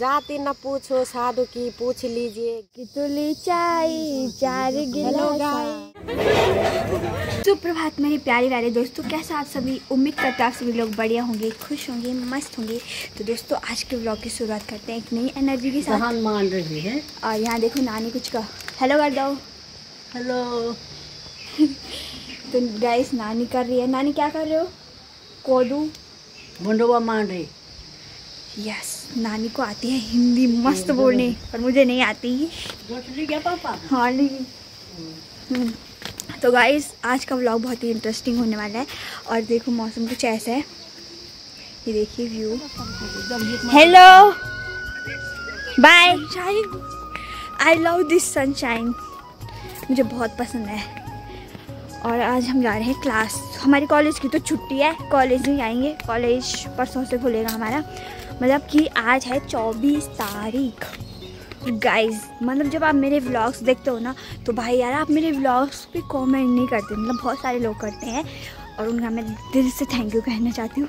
जाति न पूछो साधु की पूछ लीजिए। कितुली चाय 4 गिलास। सुप्रभात मेरे प्यारे प्यारे दोस्तों, कैसे आप सभी। उम्मीद करते हैं आप सभी लोग बढ़िया होंगे, खुश होंगे, मस्त होंगे। तो दोस्तों आज के व्लॉग की शुरुआत करते हैं एक नई एनर्जी के साथ। मान रही है और यहाँ देखो नानी कुछ का हेलो कर दो। हेलो। तो गाइस नानी कर रही है। नानी क्या कर रहे हो? कोदू मुंडवा मान रही। यस, नानी को आती है हिंदी मस्त बोलने, पर मुझे नहीं आती। क्या पापा? हाँ नहीं। तो गाइस आज का व्लॉग बहुत ही इंटरेस्टिंग होने वाला है। और देखो मौसम कुछ ऐसा है, ये देखिए view. Hello bye. I love this sunshine, मुझे बहुत पसंद है। और आज हम जा रहे हैं क्लास। हमारी कॉलेज की तो छुट्टी है, कॉलेज नहीं जाएंगे। कॉलेज परसों से खुलेगा हमारा, मतलब कि आज है 24 तारीख। गाइज मतलब जब आप मेरे व्लॉग्स देखते हो ना तो भाई यार आप मेरे व्लॉग्स पे कमेंट नहीं करते, मतलब बहुत सारे लोग करते हैं और उनका मैं दिल से थैंक यू कहना चाहती हूँ।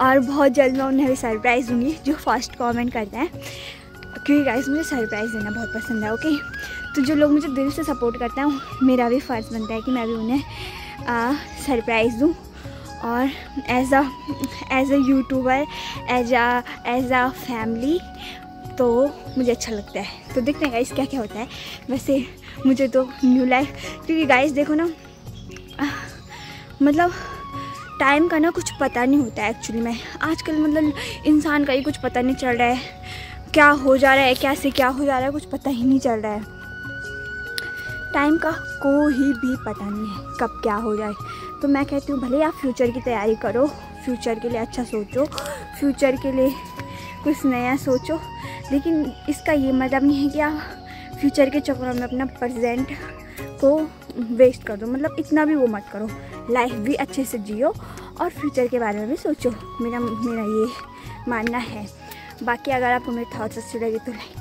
और बहुत जल्द मैं उन्हें भी सरप्राइज़ दूँगी जो फर्स्ट कमेंट करते हैं, क्योंकि गाइज मुझे सरप्राइज़ देना बहुत पसंद है। ओके, तो जो लोग मुझे दिल से सपोर्ट करते हैं मेरा भी फ़र्ज़ बनता है कि मैं भी उन्हें सरप्राइज़ दूँ। और as a YouTuber, as a family, तो मुझे अच्छा लगता है। तो देखते हैं गाइस क्या क्या होता है। वैसे मुझे तो न्यू लाइफ, क्योंकि गाइस देखो ना मतलब टाइम का ना कुछ पता नहीं होता है एक्चुअली में आजकल। मतलब इंसान का ही कुछ पता नहीं चल रहा है, क्या हो जा रहा है, कैसे क्या हो जा रहा है, कुछ पता ही नहीं चल रहा है। टाइम का कोई भी पता नहीं है कब क्या हो जाए। तो मैं कहती हूँ भले आप फ्यूचर की तैयारी करो, फ्यूचर के लिए अच्छा सोचो, फ्यूचर के लिए कुछ नया सोचो, लेकिन इसका ये मतलब नहीं है कि आप फ्यूचर के चक्करों में अपना प्रेजेंट को वेस्ट कर दो। मतलब इतना भी वो मत करो, लाइफ भी अच्छे से जियो और फ्यूचर के बारे में भी सोचो। मेरा ये मानना है। बाकी अगर आपको मेरे थॉट्स अच्छे लगे तो लाइक।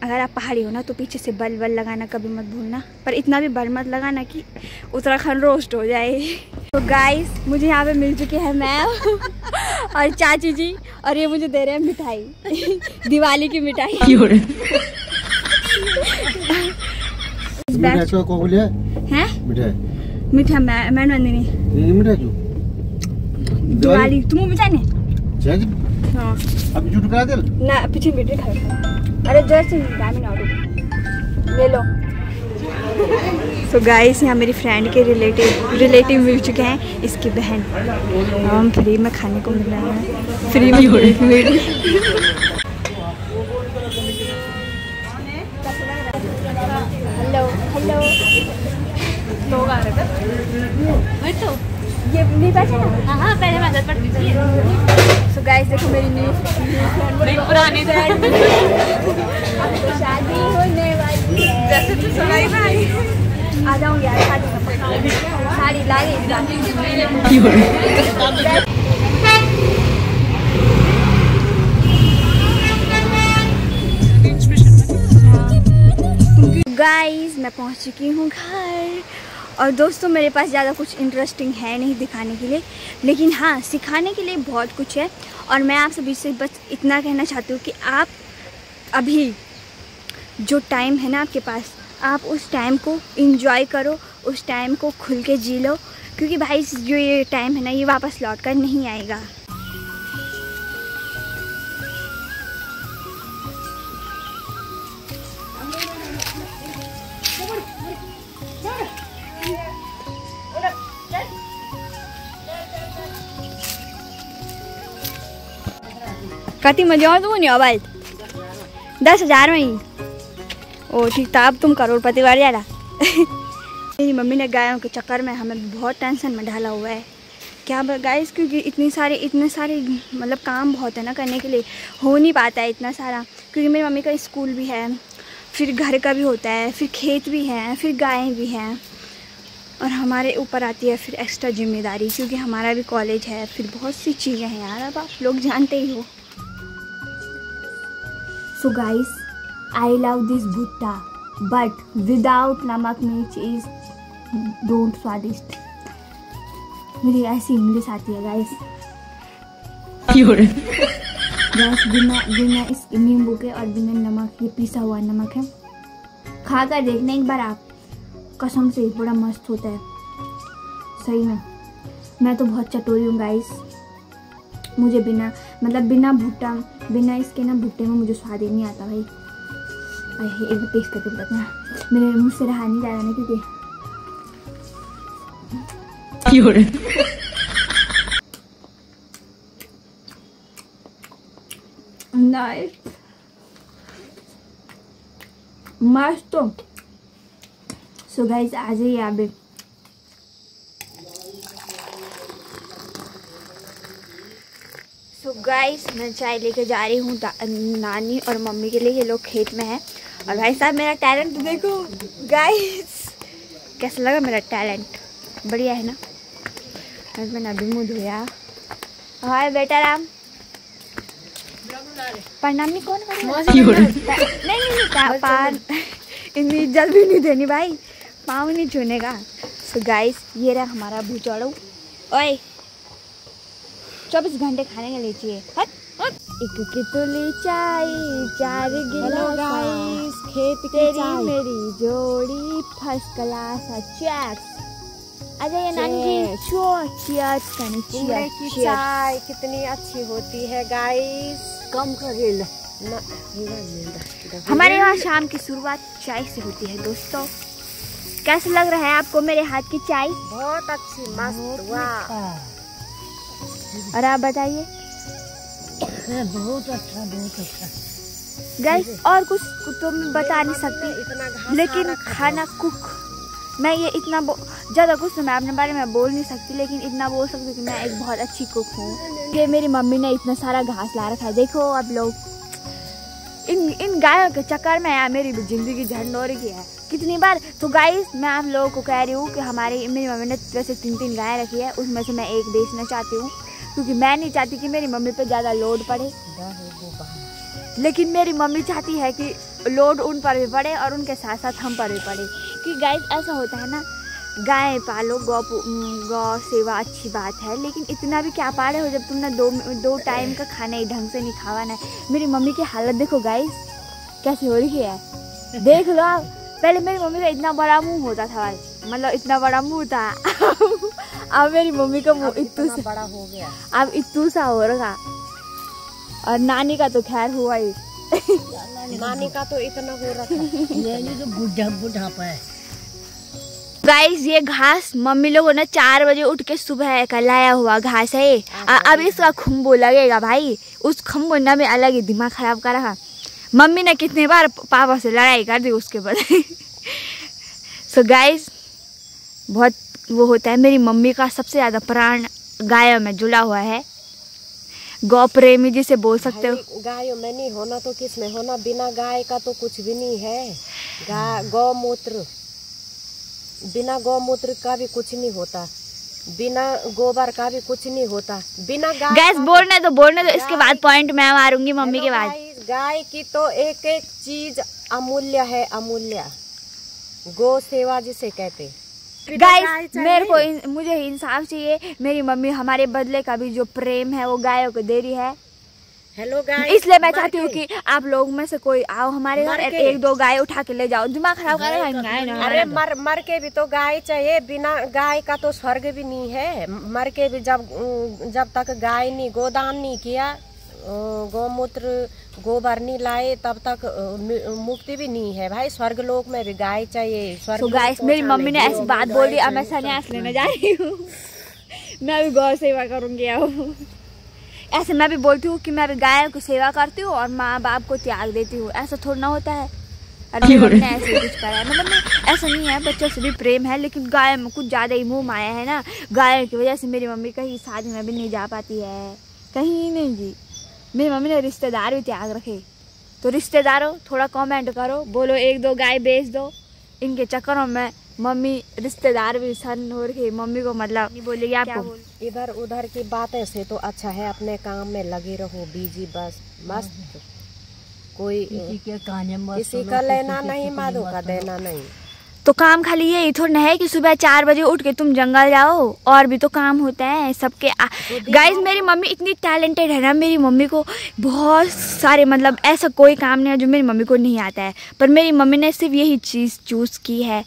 अगर आप पहाड़ी हो ना तो पीछे से बल लगाना कभी मत भूलना, पर इतना भी बल मत लगाना कि उत्तराखंड रोस्ट हो जाए। तो गाइस मुझे यहाँ पे मिल चुके हैं मैम और चाची जी, और ये मुझे दे रहे हैं मिठाई दिवाली की मिठाई। मीठा मैं नंदिनी दिवाली तुम मिठाई ने हाँ अभी झूठ करा दे ना पीछे बेटे खा। अरे जैसे ले लो। तो गाइस यहाँ मेरी फ्रेंड के रिलेटिव मिल चुके हैं, इसकी बहन। हम फ्री में खाने को मिल रहा है, फ्री में हो रही। हेलो हेलो लोग आ रहे थे तो ये नहीं बैठे ना। हाँ पहले मदद पड़ती थी। सो गाइस देखो मेरी न्यू पुरानी फ्रेंड तो शादी होने वाली है। जैसे तो सुनाई भाई आ जाऊंगी यार, साड़ी लागे गाइस मैं पहुंच चुकी हूँ घर। और दोस्तों मेरे पास ज़्यादा कुछ इंटरेस्टिंग है नहीं दिखाने के लिए, लेकिन हाँ सिखाने के लिए बहुत कुछ है। और मैं आप सभी से बस इतना कहना चाहती हूँ कि आप अभी जो टाइम है ना आपके पास, आप उस टाइम को एंजॉय करो, उस टाइम को खुल के जी लो, क्योंकि भाई जो ये टाइम है ना ये वापस लौट कर नहीं आएगा। कति में जाओ तू नहीं अबाल 10,000 में ही। ओ ठीक था, अब तुम करोड़पति वाले यार। मेरी मम्मी ने गायों के चक्कर में हमें बहुत टेंशन में डाला हुआ है। क्या गाइस, क्योंकि इतने सारे मतलब काम बहुत है ना करने के लिए, हो नहीं पाता है इतना सारा। क्योंकि मेरी मम्मी का स्कूल भी है, फिर घर का भी होता है, फिर खेत भी है, फिर गायें भी हैं, और हमारे ऊपर आती है फिर एक्स्ट्रा जिम्मेदारी, क्योंकि हमारा भी कॉलेज है, फिर बहुत सी चीज़ें हैं यार, अब आप लोग जानते ही हो। So guys, I love this bhutta, but without namak mirch is don't स्वादिष्ट। मुझे ऐसी इंग्लिश आती है गाइस। गैस बिना इस नींबू के और बिना नमक, ये पिसा हुआ नमक है, खाकर देखना एक बार आप, कसम से बड़ा मस्त होता है सही में। मैं तो बहुत चटोरी हूँ गाइस, मुझे बिना भुट्टा, बिना इसके ना भुट्टे में मुझे स्वाद ही नहीं आता भाई। एक बार टेस्ट करके बताना, मेरे मुँह से रहा नहीं जा रहा ना क्योंकि नाइस मस्त। सो गाइस आ जाइए आप भी। सो गाइस मैं चाय लेके जा रही हूँ नानी और मम्मी के लिए, ये लोग खेत में हैं। और भाई साहब मेरा टैलेंट देखो गाइस, कैसा लगा मेरा टैलेंट, बढ़िया है ना। मैंने अभी मुँह धोया। हाय बेटा राम, प्रणाम नहीं कौन करेगा? नहीं पान इतनी इज्जत भी नहीं देनी भाई, पाँव नहीं छूने का। सो गाइस ये रहा हमारा भूचौड़ू। ओए 24 घंटे खाने का लीजिए। एक कितली चाय 4 गिलास, खेत तेरी मेरी जोड़ी फर्स्ट क्लास। चेक्स आ जाइए नानी जी, चीयर्स। चाय कितनी अच्छी होती है गाइस। कम करेला। हमारे यहाँ शाम की शुरुआत चाय से होती है दोस्तों। कैसा लग रहा है आपको मेरे हाथ की चाय? बहुत अच्छी, मस्त, वाह। और आप बताइए? बहुत अच्छा, बहुत अच्छा गाइस। और कुछ तो मैं बता नहीं सकती, लेकिन खाना कुक मैं ये इतना ज़्यादा कुछ तो मैं अपने बारे में बोल नहीं सकती, लेकिन इतना बोल सकती हूँ कि मैं एक बहुत अच्छी कुक हूँ। ये मेरी मम्मी ने इतना सारा घास ला रखा है, देखो आप लोग। इन गायों के चक्कर में यार मेरी जिंदगी झंड हो रही है कितनी बार। तो गाइस मैं आप लोगों को कह रही हूँ कि मेरी मम्मी ने वैसे 3 गायें रखी है, उसमें से मैं एक बेचना चाहती हूँ, क्योंकि मैं नहीं चाहती कि मेरी मम्मी पे ज़्यादा लोड पड़े, लेकिन मेरी मम्मी चाहती है कि लोड उन पर भी पड़े और उनके साथ साथ हम पर भी पड़े। कि गाइस ऐसा होता है ना, गाय पालो, गौ सेवा अच्छी बात है, लेकिन इतना भी क्या पाले हो जब तुमने दो टाइम का खाना ही ढंग से नहीं खावाना है। मेरी मम्मी की हालत देखो गाइस कैसी हो रही है, देख लो। पहले मेरी मम्मी का इतना बड़ा मुंह होता था भाई, मतलब इतना बड़ा मुंह था अब मेरी मम्मी का मुंह इतना बड़ा हो गया, अब इतू सा हो रहा। और नानी का तो खैर हुआ ही नानी का तो इतना हो रहा था। तो बुढ़ापा है। गाइस ये घास मम्मी लोगों ने 4 बजे उठ के सुबह का लाया हुआ घास है। अब इसका खुम्बो लगेगा भाई, उस खम्बो ने भी अलग ही दिमाग खराब कर रहा। मम्मी ने कितनी बार पापा से लड़ाई कर दी उसके बाद। सो गाइस बहुत वो होता है, मेरी मम्मी का सबसे ज्यादा प्राण गायों में जुड़ा हुआ है। गौ प्रेमी जिसे बोल सकते हो। गायों में नहीं होना तो किस में होना, बिना गाय का तो कुछ भी नहीं है। गौमूत्र, बिना गौमूत्र का भी कुछ नहीं होता, बिना गोबर का भी कुछ नहीं होता, बिना गाय। गैस बोलने तो इसके बाद पॉइंट मैं मारूंगी मम्मी के बाद। गाय की तो एक एक चीज अमूल्य है, अमूल्य। गौ सेवा जिसे कहते। गाइस मुझे इंसाफ चाहिए। मेरी मम्मी हमारे बदले का भी जो प्रेम है वो गायों को दे रही है। हेलो गाइस, इसलिए मैं चाहती हूँ कि आप लोग में से कोई आओ हमारे घर, 1-2 गाय उठा के ले जाओ। दिमाग खराब कर रहा है। अरे मर के भी तो गाय चाहिए, बिना गाय का तो स्वर्ग भी नहीं है। मर के भी जब तक गाय नहीं गोदान नहीं किया, गौमूत्र गोबर नहीं लाए, तब तक मुक्ति भी नहीं है भाई। स्वर्ग लोक में भी गाय चाहिए। तो गाइस मेरी मम्मी ने ऐसी बात बोल दी, अब मैं संन्यास लेने जा रही हूँ। मैं भी गौ सेवा करूंगी। अब ऐसे मैं भी बोलती हूँ कि मैं भी गाय को सेवा करती हूँ और माँ बाप को त्याग देती हूँ, ऐसा थोड़ा ना होता है। अरे हमने ऐसे कुछ करा है, मतलब ऐसा नहीं है, बच्चों से भी प्रेम है, लेकिन गाय में कुछ ज़्यादा ही मुँह माया है ना। गाय की वजह से मेरी मम्मी कहीं शादी में भी नहीं जा पाती है, कहीं नहीं जी। मेरी मम्मी ने रिश्तेदार भी त्याग रखे। तो रिश्तेदारों थोड़ा कमेंट करो, बोलो 1-2 गाय बेच दो। इनके चक्करों में मम्मी रिश्तेदार भी सन हो रही। मम्मी को मतलब नहीं बोलेगी आपको। इधर उधर की बातें से तो अच्छा है अपने काम में लगे रहो, बिजी बस मस्त। कोई किसी का लेना नहीं, माधो का देना नहीं। तो काम खाली ये थोड़ा है कि सुबह 4 बजे उठ के तुम जंगल जाओ, और भी तो काम होते हैं सबके। गाइस मेरी मम्मी इतनी टैलेंटेड है ना, मेरी मम्मी को बहुत सारे मतलब ऐसा कोई काम नहीं है जो मेरी मम्मी को नहीं आता है, पर मेरी मम्मी ने सिर्फ यही चीज़ चूज़ की है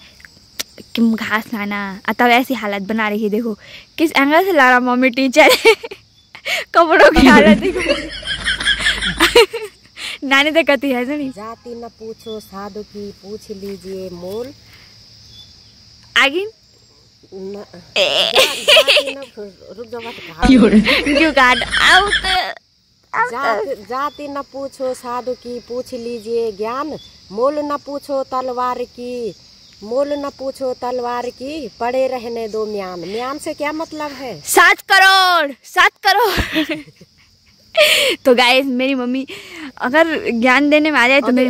कि घास लाना। तब ऐसी हालत बना रही है, देखो किस एंगल से ला रहा मम्मी टीचर कपड़ों की हालत देखो नानी तो कहती है सुनी, जाति न पूछो साधु की, पूछ लीजिए मोल। आगे जाति न पूछो साधु की, पूछ लीजिए ज्ञान। मोल न पूछो तलवार की, मोल न पूछो तलवार की, पड़े रहने दो म्यान। म्यान से क्या मतलब है? 7 करोड़ 7 करोड़ तो गाइस मेरी मम्मी अगर ज्ञान देने में आ जाए तो मेरी,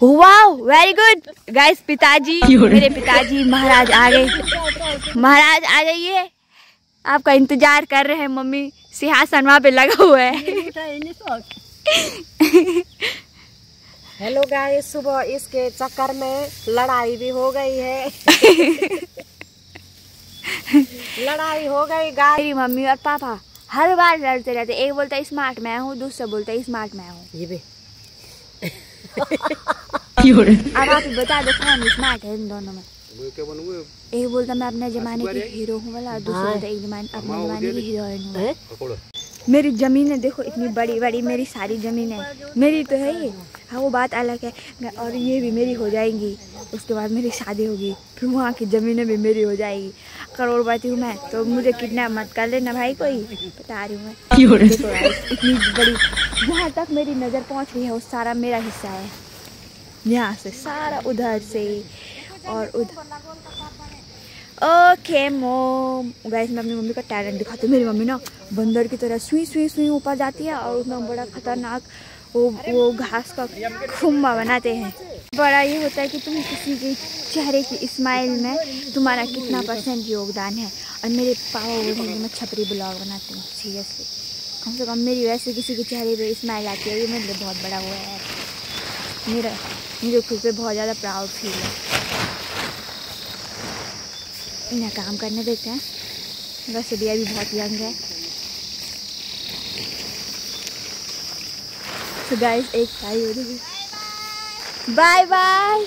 वाह वेरी गुड गाइस। पिताजी, मेरे पिताजी महाराज आ गए, महाराज आ जाइए, आपका इंतजार कर रहे हैं। मम्मी सिंहासन वहाँ पे लगा हुआ है। हेलो गाइस, सुबह इसके चक्कर में लड़ाई भी हो गई है लड़ाई हो गई गाइस। मेरी मम्मी और पापा हर बार लड़ते रहते, एक बोलता है स्मार्ट मैं हूँ, दूसरा बोलता है स्मार्ट मैं हूँ। ये भी अब आप बता दो कौन स्मार्ट है इन दोनों में? एक बोलता मैं अपने जमाने की हीरो हूँ वाला, दूसरा बोलता अपने जमाने की हीरोइन हूँ। मेरी ज़मीन देखो इतनी बड़ी बड़ी, मेरी सारी ज़मीन है, मेरी तो है ये। हाँ वो बात अलग है, और ये भी मेरी हो जाएंगी, उसके बाद मेरी शादी होगी, फिर वहाँ की ज़मीनें भी मेरी हो जाएगी। करोड़पति हूँ मैं, तो मुझे किडनैप मत कर लेना भाई कोई, बता रही हूँ मैं। देखो इतनी बड़ी, जहाँ तक मेरी नज़र पहुँच रही है वो सारा मेरा हिस्सा है, यहाँ से सारा उधर से और उधर। ओके मोम गाइस, मैं अपनी मम्मी का टैलेंट दिखाती हूँ। मेरी मम्मी ना बंदर की तरह सुई सुई सुई ऊपर जाती है, और उसमें बड़ा खतरनाक वो घास का खुम्बा बनाते हैं। बड़ा ये होता है कि तुम किसी के चेहरे की स्माइल में तुम्हारा कितना % योगदान है। और मेरे पापा बोलते हैं मैं छपरी ब्लॉग बनाती हूँ, सीरियसली कम से कम मेरी वैसे किसी के चेहरे पे स्माइल आती है, ये मेरे लिए बहुत बड़ा हुआ है। मुझे खुद पे बहुत ज़्यादा प्राउड फील है। इन्हें काम करने देते हैं, वैसे भी अभी बहुत यंग है। तो गाइस एक फ्राई हो रही है, बाय बाय।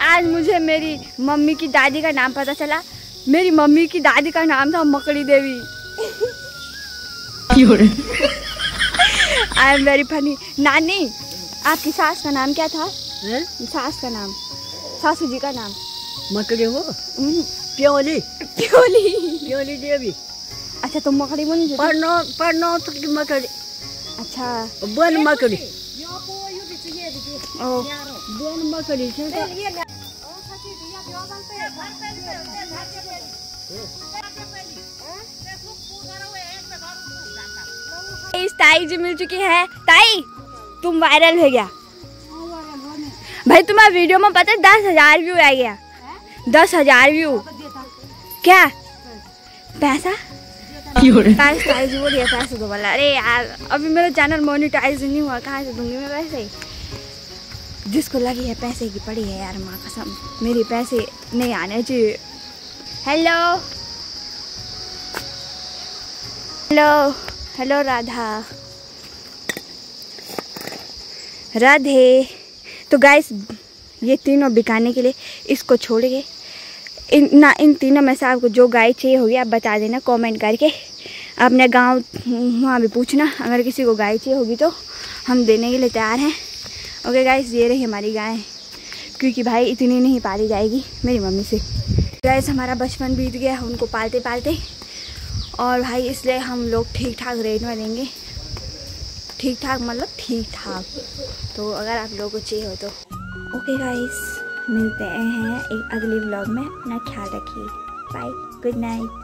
आज मुझे मेरी मम्मी की दादी का नाम पता चला। मेरी मम्मी की दादी का नाम था मकड़ी देवी। I am very funny. नानी आपकी सास का नाम क्या था? सास का नाम, सासू जी का नाम? मकड़ी हो प्योली प्योली प्योली देवी। अच्छा तुम मकड़ी बोल पढ़नो तक मकड़ी। अच्छा बन मकड़ी ओ बन मकड़ी इस ताई जी मिल चुकी है। ताई तुम वायरल हो गया भाई, तुम्हारा वीडियो में पता है 10,000 व्यू आ गया। 10,000 व्यू क्या पैसा? ताई जी बोलिए पैसे दो वाला। अरे यार अभी मेरा चैनल मोनेटाइज नहीं हुआ, कहाँ से दूंगी मैं पैसे? जिसको लगी है पैसे की पड़ी है यार, माँ कसम मेरे पैसे नहीं आने चाहिए। Hello hello hello Radha Radhe. तो गाइस ये तीनों बिकाने के लिए, इसको छोड़ के इन तीनों में से आपको जो गाय चाहिए होगी आप बता देना कमेंट करके। अपने गांव वहाँ भी पूछना, अगर किसी को गाय चाहिए होगी तो हम देने के लिए तैयार हैं। ओके गाइस ये रही हमारी गाय, क्योंकि भाई इतनी नहीं पाली जाएगी मेरी मम्मी से। गाइस हमारा बचपन बीत गया उनको पालते पालते, और भाई इसलिए हम लोग ठीक ठाक रेट में देंगे। ठीक ठाक मतलब ठीक ठाक। तो अगर आप लोगों को चाहिए हो तो ओके गाइस। मिलते हैं एक अगले व्लॉग में। अपना ख्याल रखिए। Bye, good night.